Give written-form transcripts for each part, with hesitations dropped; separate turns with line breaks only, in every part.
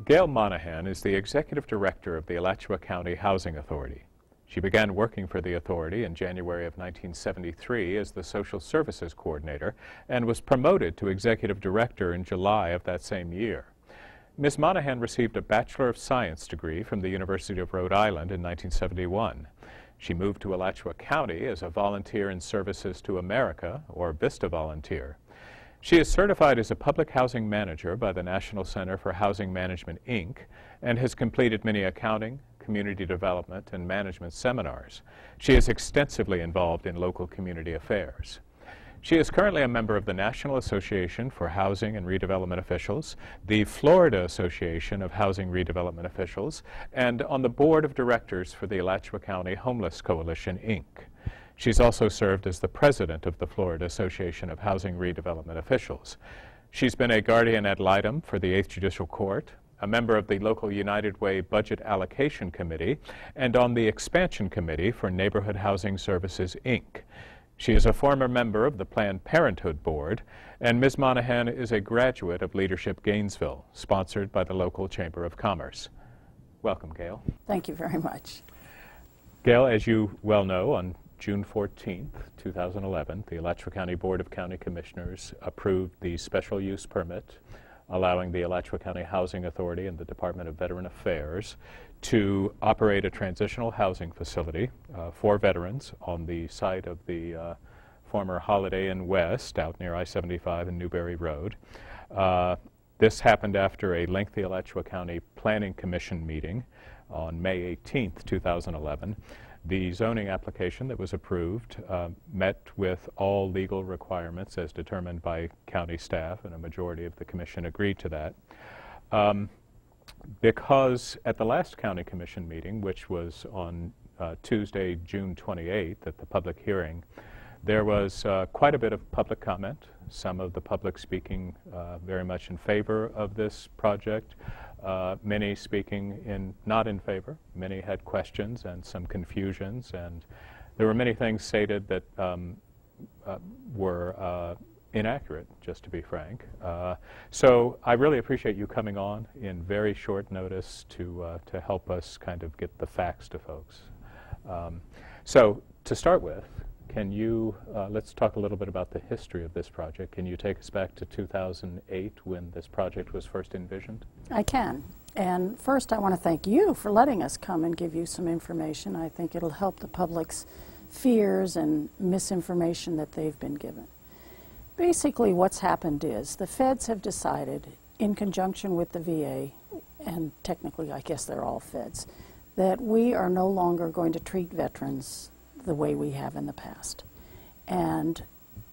Gail Monahan is the Executive Director of the Alachua County Housing Authority. She began working for the authority in January of 1973 as the Social Services Coordinator and was promoted to Executive Director in July of that same year. Ms. Monahan received a Bachelor of Science degree from the University of Rhode Island in 1971. She moved to Alachua County as a volunteer in Services to America, or VISTA volunteer. She is certified as a public housing manager by the National Center for Housing Management, Inc., and has completed many accounting, community development, and management seminars. She is extensively involved in local community affairs. She is currently a member of the National Association for Housing and Redevelopment Officials, the Florida Association of Housing Redevelopment Officials, and on the Board of Directors for the Alachua County Homeless Coalition, Inc. She's also served as the president of the Florida Association of Housing Redevelopment Officials. She's been a guardian ad litem for the 8th Judicial Court, a member of the local United Way Budget Allocation Committee, and on the Expansion Committee for Neighborhood Housing Services, Inc. She is a former member of the Planned Parenthood Board, and Ms. Monahan is a graduate of Leadership Gainesville, sponsored by the local Chamber of Commerce. Welcome, Gail.
Thank you very much.
Gail, as you well know, on June 14th, 2011, the Alachua County Board of County Commissioners approved the special use permit allowing the Alachua County Housing Authority and the Department of Veteran Affairs to operate a transitional housing facility for veterans on the site of the former Holiday Inn West out near I-75 and Newberry Road. This happened after a lengthy Alachua County Planning Commission meeting on May 18th, 2011. The zoning application that was approved met with all legal requirements as determined by county staff, and a majority of the commission agreed to that. Because at the last county commission meeting, which was on Tuesday, June 28th, at the public hearing, there was quite a bit of public comment, some of the public speaking very much in favor of this project, many speaking not in favor. Many had questions and some confusions, and there were many things stated that were inaccurate, just to be frank. So I really appreciate you coming on in very short notice to help us kind of get the facts to folks. So to start with, can you, let's talk a little bit about the history of this project. Can you take us back to 2008 when this project was first envisioned?
I can. And first I want to thank you for letting us come and give you some information. I think it'll help the public's fears and misinformation that they've been given. Basically what's happened is the feds have decided, in conjunction with the VA, and technically I guess they're all feds, that we are no longer going to treat veterans the way we have in the past. And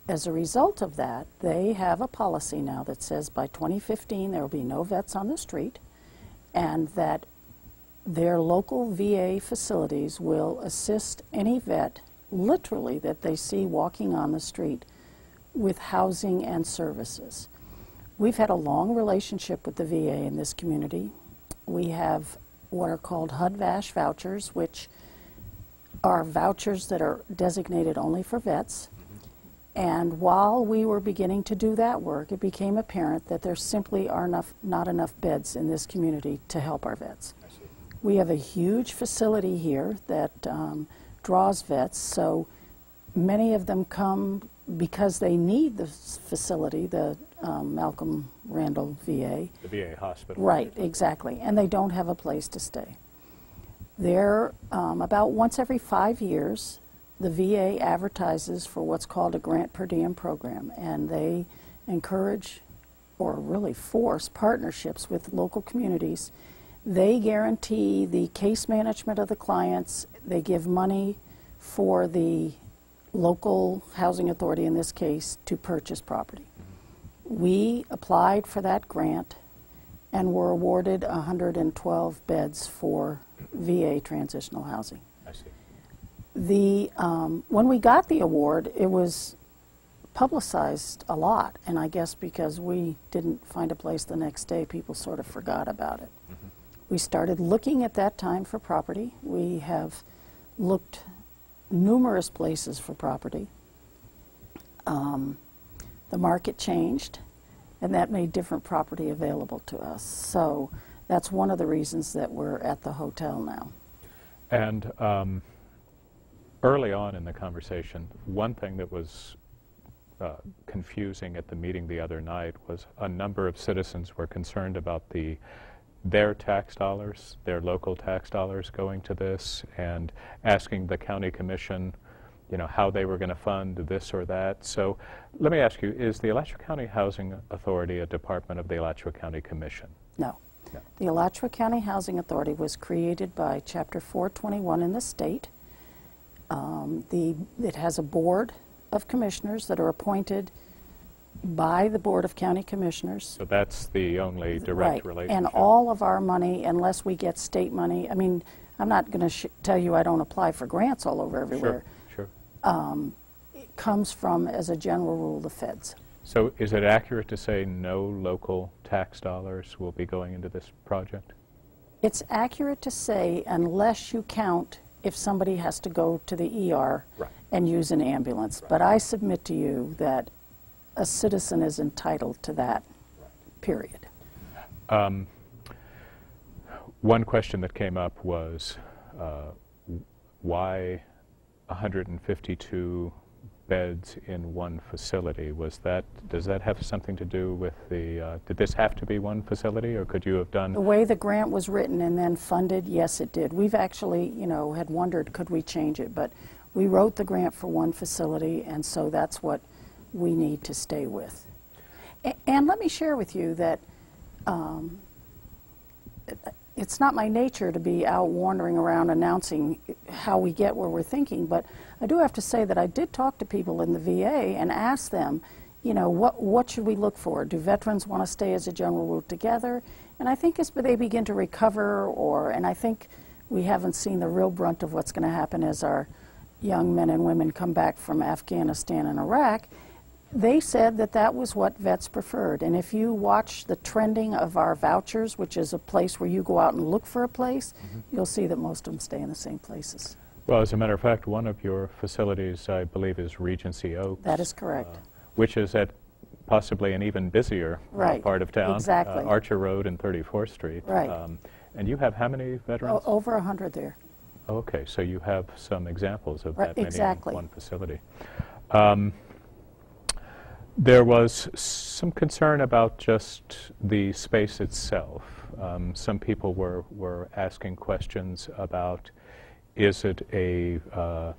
as a result of that, they have a policy now that says by 2015 there will be no vets on the street, and that their local VA facilities will assist any vet, literally, that they see walking on the street with housing and services. We've had a long relationship with the VA in this community. We have what are called HUD-VASH vouchers, which are vouchers that are designated only for vets. And while we were beginning to do that work, it became apparent that there simply are not enough beds in this community to help our vets. We have a huge facility here that draws vets, so many of them come because they need the facility, the Malcolm Randall VA.
The VA hospital.
Right, exactly, and they don't have a place to stay. They're about once every 5 years, the VA advertises for what's called a grant per diem program, and they encourage or really force partnerships with local communities. They guarantee the case management of the clients. They give money for the local housing authority, in this case, to purchase property. We applied for that grant and were awarded 112 beds for VA transitional housing.
I see.
When we got the award, it was publicized a lot, and I guess because we didn't find a place the next day, people sort of forgot about it. Mm-hmm. We started looking at that time for property. We have looked numerous places for property. The market changed, and that made different property available to us. So that's one of the reasons that we're at the hotel now.
And early on in the conversation, one thing that was confusing at the meeting the other night was a number of citizens were concerned about their tax dollars, their local tax dollars going to this, and asking the county commission, you know, how they were going to fund this or that. So let me ask you, is the Alachua County Housing Authority a department of the Alachua County Commission?
No.
No.
The Alachua County Housing Authority was created by Chapter 421 in the state. It has a board of commissioners that are appointed by the Board of County Commissioners.
So that's the only direct relationship.
And all of our money, unless we get state money, I mean, I'm not going to tell you I don't apply for grants all over everywhere.
Sure.
It comes from, as a general rule, the feds.
So is it accurate to say no local tax dollars will be going into this project?
It's accurate to say unless you count if somebody has to go to the ER
right.
and use an ambulance. Right. But I submit to you that a citizen is entitled to that, period.
One question that came up was why 152 beds in one facility? Does that have something to do with did this have to be one facility, or could you have done?
The way the grant was written and then funded, yes, it did. We've actually, had wondered, could we change it? But we wrote the grant for one facility, and so that's what we need to stay with. And let me share with you that it's not my nature to be out wandering around announcing how we get where we're thinking, but I do have to say that I did talk to people in the VA and ask them, what should we look for? Do veterans want to stay as a general rule together? And I think as they begin to recover, and I think we haven't seen the real brunt of what's going to happen as our young men and women come back from Afghanistan and Iraq, they said that that was what vets preferred. And if you watch the trending of our vouchers, which is a place where you go out and look for a place, mm-hmm. you'll see that most of them stay in the same places.
Well, as a matter of fact, one of your facilities, I believe, is Regency Oaks.
That is correct.
Which is at possibly an even busier part of town.
Exactly.
Archer Road and 34th Street.
Right.
And you have how many veterans?
Over 100 there.
Okay, so you have some examples of that
exactly.
many in one facility. There was some concern about just the space itself. Some people were asking questions about, is it a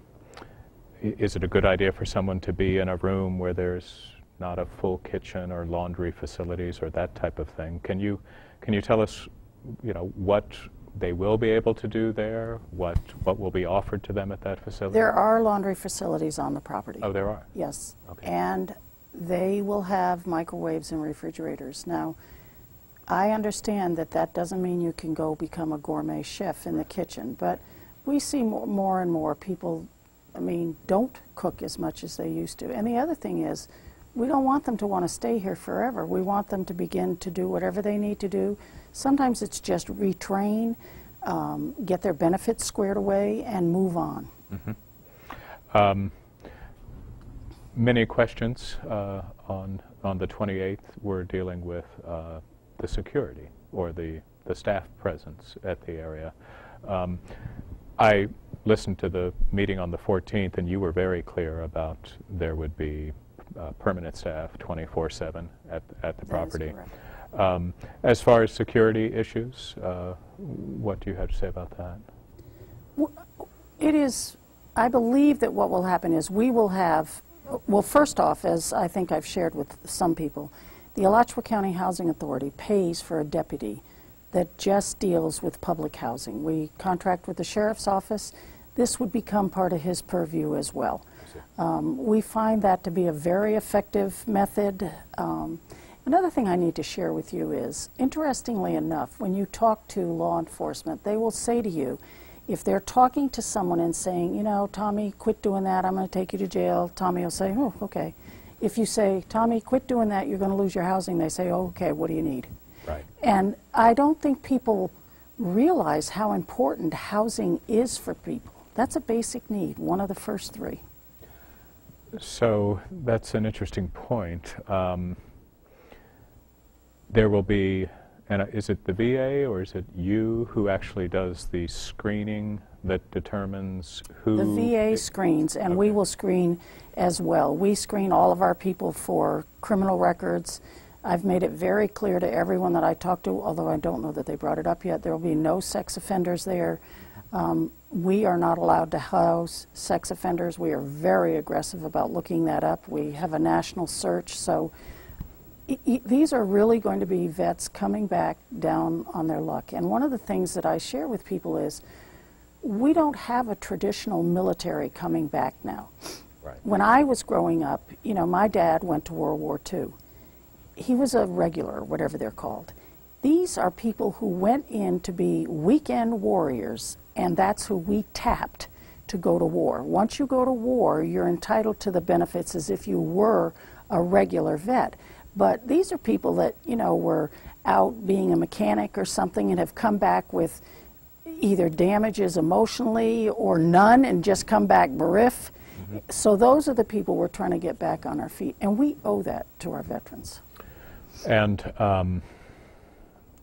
good idea for someone to be in a room where there's not a full kitchen or laundry facilities or that type of thing? Can you tell us, what they will be able to do there, what will be offered to them at that facility?
There are laundry facilities on the property.
Oh, there are?
Yes.
Okay.
And they will have microwaves and refrigerators. Now, I understand that that doesn't mean you can go become a gourmet chef in the kitchen, but we see more and more people, don't cook as much as they used to. And the other thing is, we don't want them to want to stay here forever. We want them to begin to do whatever they need to do. Sometimes it's just retrain, get their benefits squared away, and move on.
Mm-hmm. Many questions on the 28th were dealing with the security or the staff presence at the area. I listened to the meeting on the 14th, and you were very clear about there would be permanent staff 24/7 at the property.
That is correct.
As far as security issues, what do you have to say about that?
I believe that what will happen is we will have, well, first off, as I think I've shared with some people, the Alachua County Housing Authority pays for a deputy that just deals with public housing. We contract with the sheriff's office. This would become part of his purview as well. We find that to be a very effective method. Another thing I need to share with you is, interestingly enough, when you talk to law enforcement, they will say to you, If they're talking to someone and saying, you know, Tommy, quit doing that, I'm going to take you to jail, Tommy will say, oh, okay. If you say, Tommy, quit doing that, you're going to lose your housing, they say, oh, okay, what do you need?
Right.
And I don't think people realize how important housing is for people. That's a basic need, one of the first three.
So that's an interesting point. There will be, and is it the VA or is it you who actually does the screening that determines who?
The VA screens, and we will screen as well. We screen all of our people for criminal records. I've made it very clear to everyone that I talk to, although I don't know that they brought it up yet, there will be no sex offenders there. We are not allowed to house sex offenders. We are very aggressive about looking that up. We have a national search, so these are really going to be vets coming back down on their luck. And one of the things that I share with people is we don't have a traditional military coming back now.
Right.
When I was growing up, you know, my dad went to World War II. He was a regular, whatever they're called. These are people who went in to be weekend warriors, and that's who we tapped to go to war. Once you go to war, you're entitled to the benefits as if you were a regular vet. But these are people that, you know, were out being a mechanic or something and have come back with either damages emotionally or none and just come back bereft. So those are the people we're trying to get back on our feet, and we owe that to our veterans.
And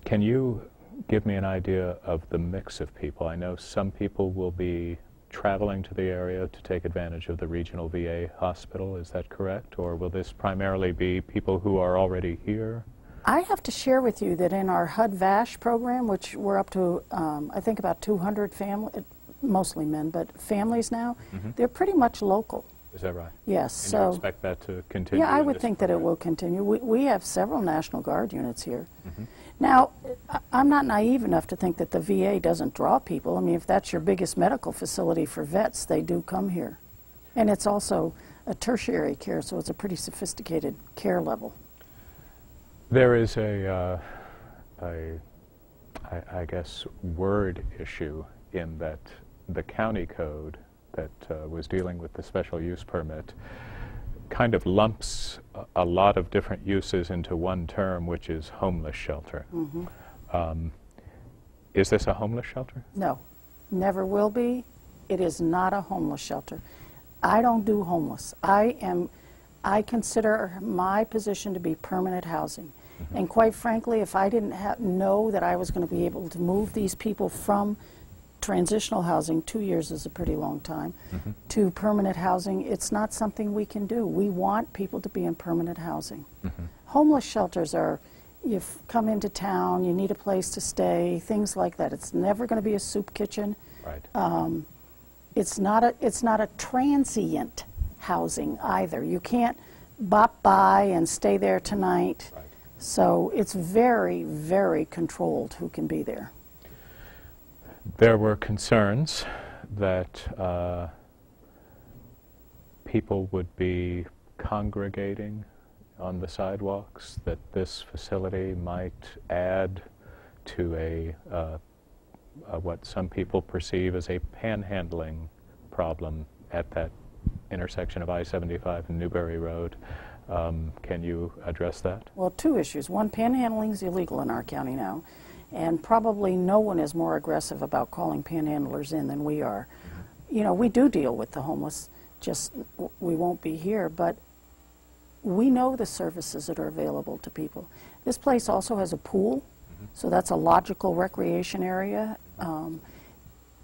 can you give me an idea of the mix of people? I know some people will be traveling to the area to take advantage of the regional VA hospital. Is that correct? Or will this primarily be people who are already here?
I have to share with you that in our HUD-VASH program, which we're up to, I think about 200 families, mostly men, but families now, they're pretty much local.
Is that right?
Yes.
And
so
you expect that to continue?
Yeah, I would think that it will continue. We have several National Guard units here. Now, I'm not naive enough to think that the VA doesn't draw people. I mean, if that's your biggest medical facility for vets, they do come here. And it's also a tertiary care, so it's a pretty sophisticated care level.
There is I guess, word issue in that the county code that was dealing with the special use permit kind of lumps a lot of different uses into one term, which is homeless shelter. Is this a homeless shelter?
No, never will be. It is not a homeless shelter. I don't do homeless. I consider my position to be permanent housing. And quite frankly, if I didn't know that I was going to be able to move these people from transitional housing, 2 years is a pretty long time, to permanent housing, it's not something we can do. We want people to be in permanent housing. Homeless shelters are, you've come into town, you need a place to stay, things like that. It's never going to be a soup kitchen.
Right.
It's not a transient housing either. You can't bop by and stay there tonight.
Right.
So it's very, very controlled who can be there.
There were concerns that people would be congregating on the sidewalks, that this facility might add to what some people perceive as a panhandling problem at that intersection of I-75 and Newberry Road. Can you address that?
Well, two issues. One, panhandling is illegal in our county now, and probably no one is more aggressive about calling panhandlers in than we are. You know, we do deal with the homeless, just we won't be here, but we know the services that are available to people. This place also has a pool, so that's a logical recreation area.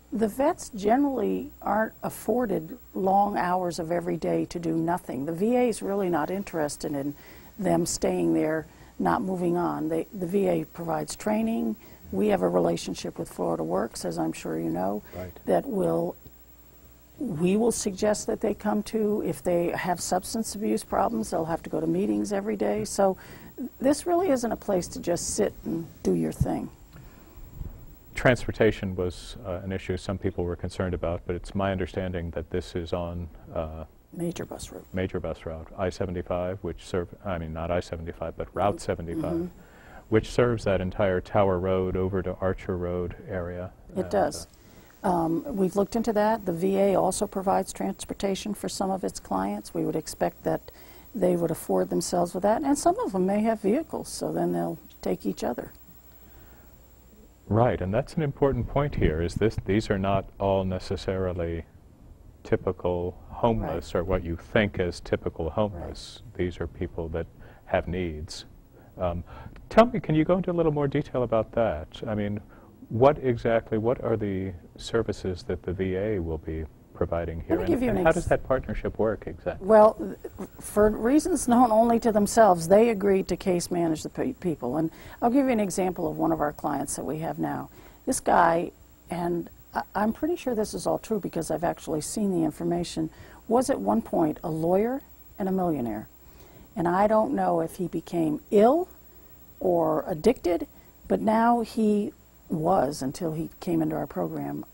The vets generally aren't afforded long hours of every day to do nothing. The VA is really not interested in them staying there, not moving on. The VA provides training. We have a relationship with Florida Works, as I'm sure you know, that we will suggest that they come to. If they have substance abuse problems, they'll have to go to meetings every day. So this really isn't a place to just sit and do your thing.
Transportation was an issue some people were concerned about, but it's my understanding that this is on
major bus route.
Major bus route, I-75, which not I-75, but Route 75, which serves that entire Tower Road over to Archer Road area.
It does. We've looked into that. The VA also provides transportation for some of its clients. We would expect that they would afford themselves with that, and some of them may have vehicles, so then they'll take each other.
Right, and that's an important point here, is these are not all necessarily typical homeless, or what you think as typical homeless. Right. These are people that have needs. Tell me, can you go into a little more detail about that? I mean, what are the services that the VA will be providing here, and how does that partnership work exactly?
Well, for reasons known only to themselves, they agreed to case manage the people. And I'll give you an example of one of our clients that we have now. This guy, and I'm pretty sure this is all true because I've actually seen the information, was at one point a lawyer and a millionaire. And I don't know if he became ill or addicted, but now he was, until he came into our program,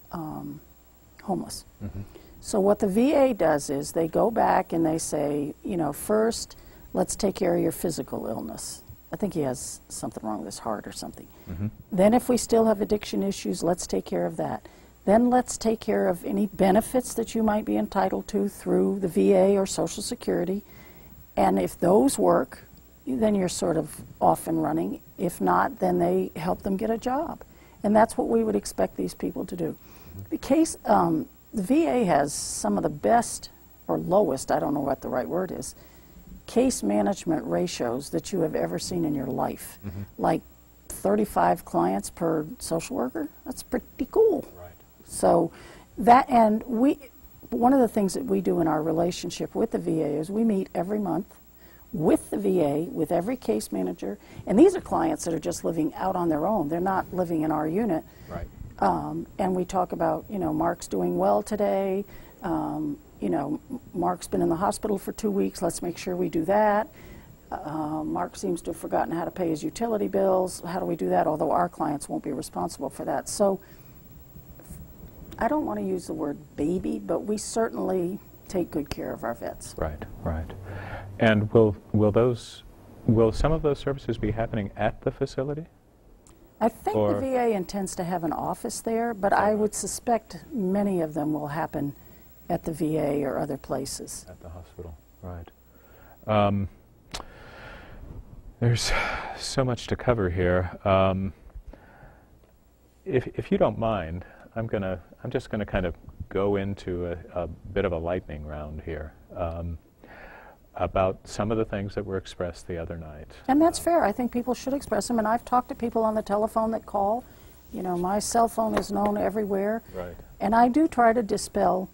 homeless. Mm-hmm. So what the VA does is they go back and they say, you know, first, let's take care of your physical illness. I think he has something wrong with his heart or something. Mm-hmm. Then if we still have addiction issues, let's take care of that. Then let's take care of any benefits that you might be entitled to through the VA or Social Security. And if those work, then you're sort of off and running. If not, then they help them get a job. And that's what we would expect these people to do. The VA has some of the best, or lowest, I don't know what the right word is, case management ratios that you have ever seen in your life. Mm-hmm. Like 35 clients per social worker. That's pretty cool. Right. So that, and one of the things that we do in our relationship with the VA is we meet every month with the VA, with every case manager, and these are clients that are just living out on their own. They're not living in our unit. Right. And we talk about, you know, Mark's doing well today. You know, Mark's been in the hospital for 2 weeks. Let's make sure we do that. Mark seems to have forgotten how to pay his utility bills. How do we do that? Although our clients won't be responsible for that. So I don't want to use the word baby, but we certainly take good care of our vets.
Right, right. And will some of those services be happening at the facility?
I think the VA intends to have an office there, but I would suspect many of them will happen at the VA or other places.
At the hospital, right. There's so much to cover here. If you don't mind, I'm just gonna kind of go into a bit of a lightning round here. About some of the things that were expressed the other night.
And that's fair. I think people should express them. And I've talked to people on the telephone that call. You know, my cell phone is known everywhere. Right. And I do try to dispel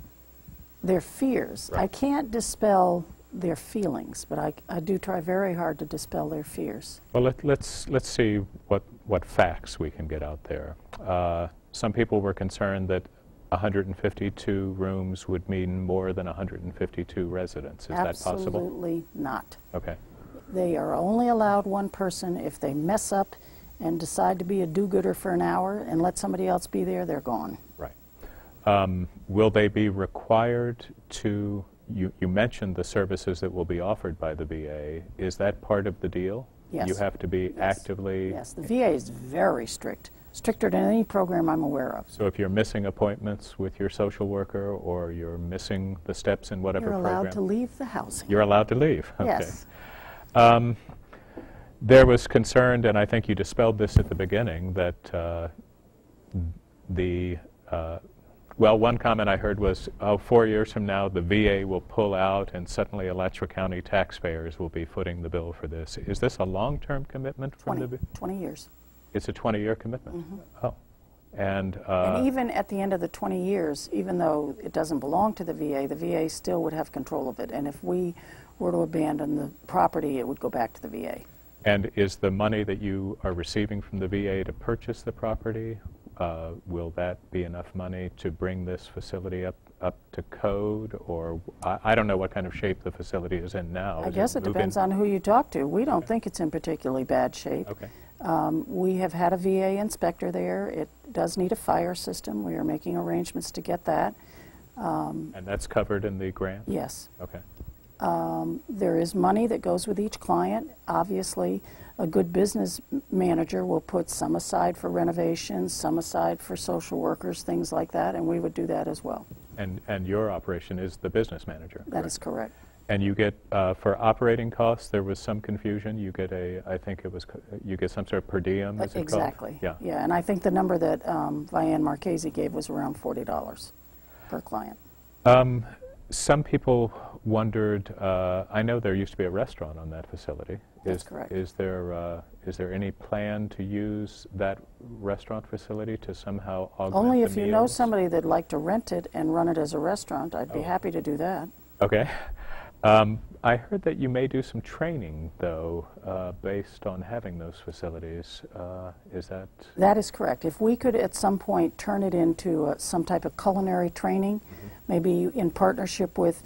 their fears. Right. I can't dispel their feelings, but I do try very hard to dispel their fears.
Well, let's see what facts we can get out there. Some people were concerned that 152 rooms would mean more than 152 residents. Is that possible?
Absolutely not.
Okay.
They are only allowed one person. If they mess up and decide to be a do-gooder for an hour and let somebody else be there, they're gone.
Right. Will they be required to, you mentioned the services that will be offered by the VA. Is that part of the deal?
Yes.
You have to be actively...
Yes, the VA is very strict. Stricter than any program I'm aware of.
So if you're missing appointments with your social worker or you're missing the steps in whatever program...
You're allowed to leave the housing.
You're allowed to leave. Okay.
Yes.
There was concern, and I think you dispelled this at the beginning, that well, one comment I heard was, 4 years from now the VA will pull out and suddenly Alachua County taxpayers will be footing the bill for this. Is this a long-term commitment from the VA?
20 years.
It's a 20-year commitment? Mm-hmm. Oh. And
even at the end of the 20 years, even though it doesn't belong to the VA still would have control of it. And if we were to abandon the property, it would go back to the VA.
And is the money that you are receiving from the VA to purchase the property, will that be enough money to bring this facility up to code? Or I don't know what kind of shape the facility is in now.
I guess it depends on who you talk to. We don't think it's in particularly bad shape.
Okay.
We have had a VA inspector there. It does need a fire system. We are making arrangements to get that.
And that's covered in the grant?
Yes.
Okay.
There is money that goes with each client. Obviously, a good business manager will put some aside for renovations, some aside for social workers, things like that, and we would do that as well.
And your operation is the business manager?
That is correct.
And you get, for operating costs, there was some confusion. You get I think it was, you get some sort of per diem, is it
Exactly.
called?
Yeah, and I think the number that Vianne Marchese gave was around $40 per client.
Some people wondered, I know there used to be a restaurant on that facility.
That's correct.
Is there any plan to use that restaurant facility to somehow augment
Only
the
if you know
meals?
somebody that'd like to rent it and run it as a restaurant, I'd be happy to do that.
Okay. I heard that you may do some training, though, based on having those facilities. Is that?
That is correct. If we could at some point turn it into some type of culinary training, maybe in partnership with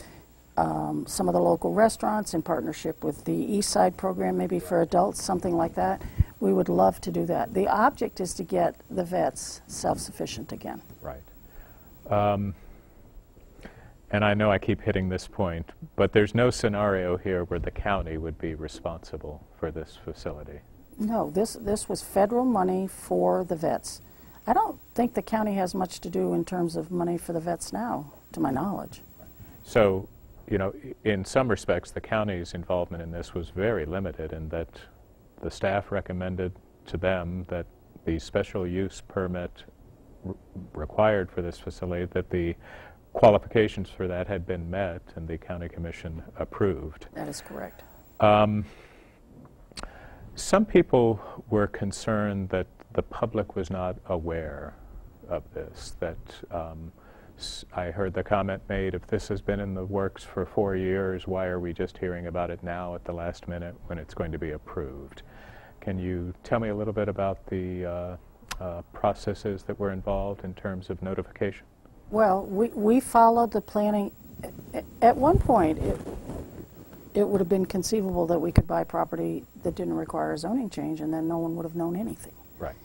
some of the local restaurants, in partnership with the East Side program, maybe for adults, something like that, we would love to do that. The object is to get the vets self-sufficient again.
Right. And I know I keep hitting this point, but there's no scenario here where the county would be responsible for this facility.
No, this was federal money for the vets. I don't think the county has much to do in terms of money for the vets now, to my knowledge.
So, you know, in some respects, the county's involvement in this was very limited in that the staff recommended to them that the special use permit required for this facility, that the qualifications for that had been met and the county commission approved.
That is correct.
Some people were concerned that the public was not aware of this, that I heard the comment made, if this has been in the works for 4 years, why are we just hearing about it now at the last minute when it's going to be approved? Can you tell me a little bit about the processes that were involved in terms of notification?
Well, we followed the planning. At one point, it would have been conceivable that we could buy property that didn't require a zoning change, and then no one would have known anything.
Right.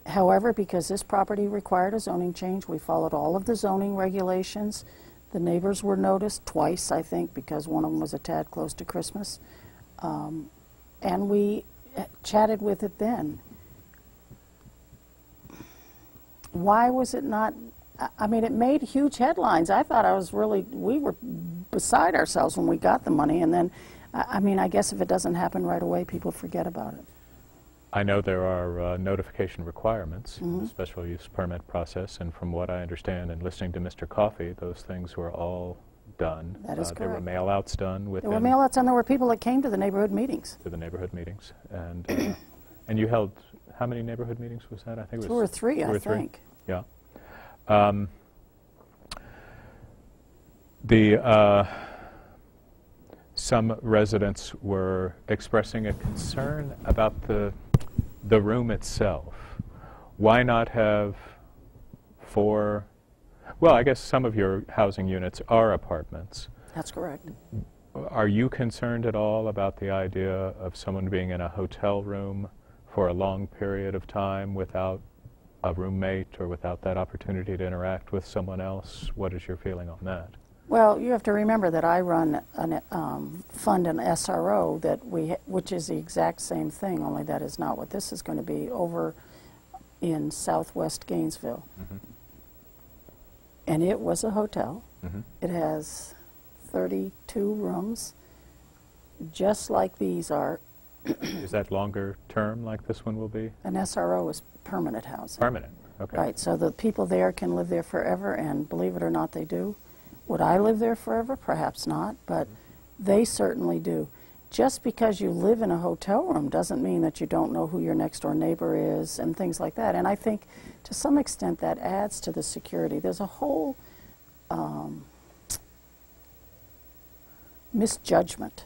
However, because this property required a zoning change, we followed all of the zoning regulations. The neighbors were noticed twice, I think, because one of them was a tad close to Christmas. And we chatted with it then. Why was it not? I mean, it made huge headlines. I thought we were beside ourselves when we got the money, and then, I mean, I guess if it doesn't happen right away, people forget about it.
I know there are notification requirements in the special use permit process, and from what I understand and listening to Mr. Coffey, those things were all done.
That is
There were
correct.
mail-outs done within...
There were mail-outs, and there were people that came to the neighborhood meetings.
To the neighborhood meetings. And, and you held, how many neighborhood meetings was that? I think it was...
2 or 3, I think.
Yeah. Some residents were expressing a concern about the room itself. Why not have 4, well, I guess some of your housing units are apartments.
That's correct.
Are you concerned at all about the idea of someone being in a hotel room for a long period of time without a roommate or without that opportunity to interact with someone else? What is your feeling on that?
Well, you have to remember that I run fund an SRO which is the exact same thing, only that is not what this is going to be, over in southwest Gainesville. And it was a hotel. It has 32 rooms, just like these are.
Is that longer term like this one will be?
An SRO is permanent housing.
Permanent, okay.
Right, so the people there can live there forever, and believe it or not, they do. Would I live there forever? Perhaps not, but they certainly do. Just because you live in a hotel room doesn't mean that you don't know who your next door neighbor is and things like that. And I think to some extent that adds to the security. There's a whole misjudgment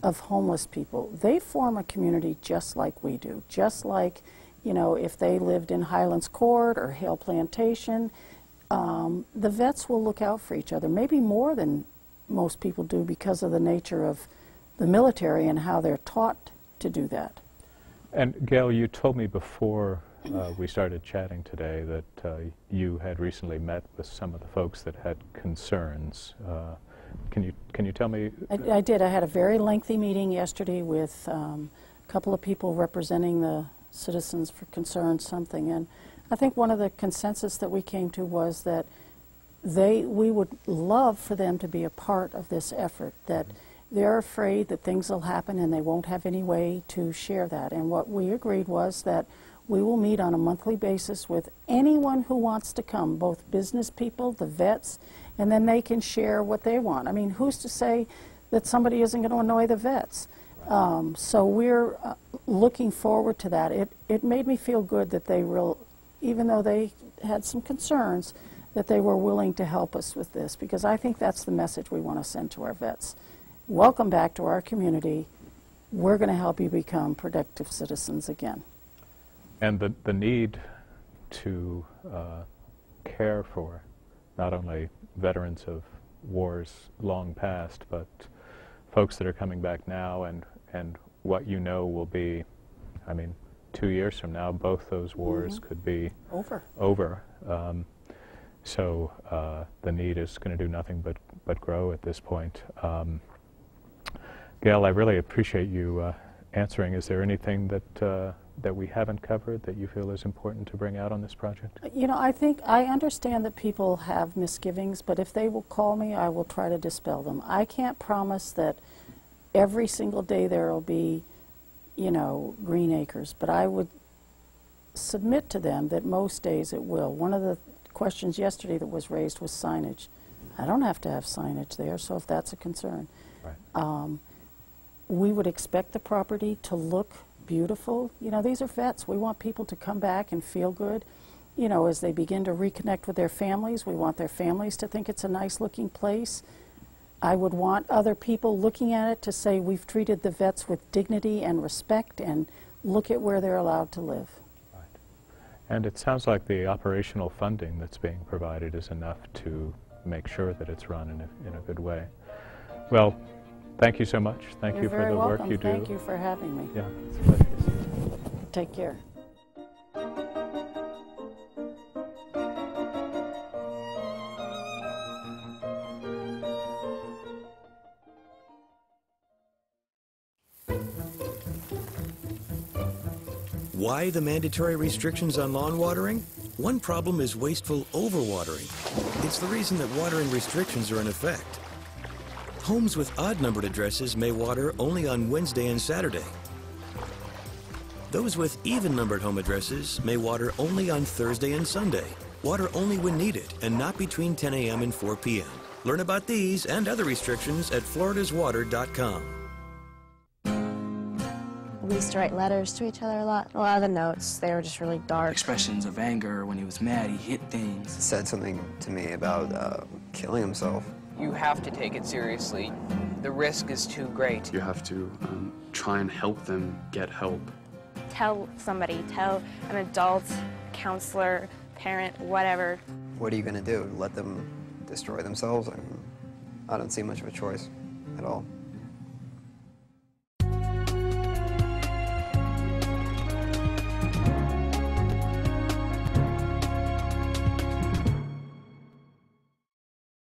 of homeless people. They form a community just like we do, just like, you know, if they lived in Highlands Court or Hale Plantation, the vets will look out for each other, maybe more than most people do because of the nature of the military and how they're taught to do that.
And Gail, you told me before we started chatting today that you had recently met with some of the folks that had concerns. Can you tell me?
I did. I had a very lengthy meeting yesterday with a couple of people representing the Citizens for Concerned something, and I think one of the consensus that we came to was that we would love for them to be a part of this effort, that they're afraid that things will happen and they won't have any way to share that. And what we agreed was that we will meet on a monthly basis with anyone who wants to come, both business people, the vets, and then they can share what they want. I mean, who's to say that somebody isn't going to annoy the vets? So we're looking forward to that. It made me feel good that they even though they had some concerns, that they were willing to help us with this, because I think that's the message we want to send to our vets. Welcome back to our community. We're going to help you become productive citizens again.
And the need to care for not only veterans of wars long past, but folks that are coming back now, and what you know will be, I mean, 2 years from now, both those wars could be over. So the need is going to do nothing but grow at this point. Gail, I really appreciate you answering. Is there anything that we haven't covered that you feel is important to bring out on this project?
You know, I understand that people have misgivings, but if they will call me, I will try to dispel them. I can't promise that every single day there will be, you know, green acres, but I would submit to them that most days it will. One of the questions yesterday that was raised was signage. I don't have to have signage there, so if that's a concern.
Right.
We would expect the property to look beautiful. You know, these are vets. We want people to come back and feel good. You know, as they begin to reconnect with their families, we want their families to think it's a nice looking place. I would want other people looking at it to say we've treated the vets with dignity and respect, and look at where they're allowed to live.
Right. And it sounds like the operational funding that's being provided is enough to make sure that it's run in a good way. Well, thank you so much. Thank you for the work you do.
Thank you for having me.
Yeah, it's a pleasure to see you.
Take care.
Why the mandatory restrictions on lawn watering? One problem is wasteful overwatering. It's the reason that watering restrictions are in effect. Homes with odd-numbered addresses may water only on Wednesday and Saturday. Those with even-numbered home addresses may water only on Thursday and Sunday. Water only when needed and not between 10 a.m. and 4 p.m. Learn about these and other restrictions at floridaswater.com.
We used to write letters to each other a lot. A lot of the notes, they were just really dark.
Expressions of anger. When he was mad, he hit things.
Said something to me about killing himself.
You have to take it seriously. The risk is too great.
You have to try and help them get help.
Tell somebody, tell an adult, counselor, parent, whatever.
What are you going to do? Let them destroy themselves? I don't see much of a choice at all.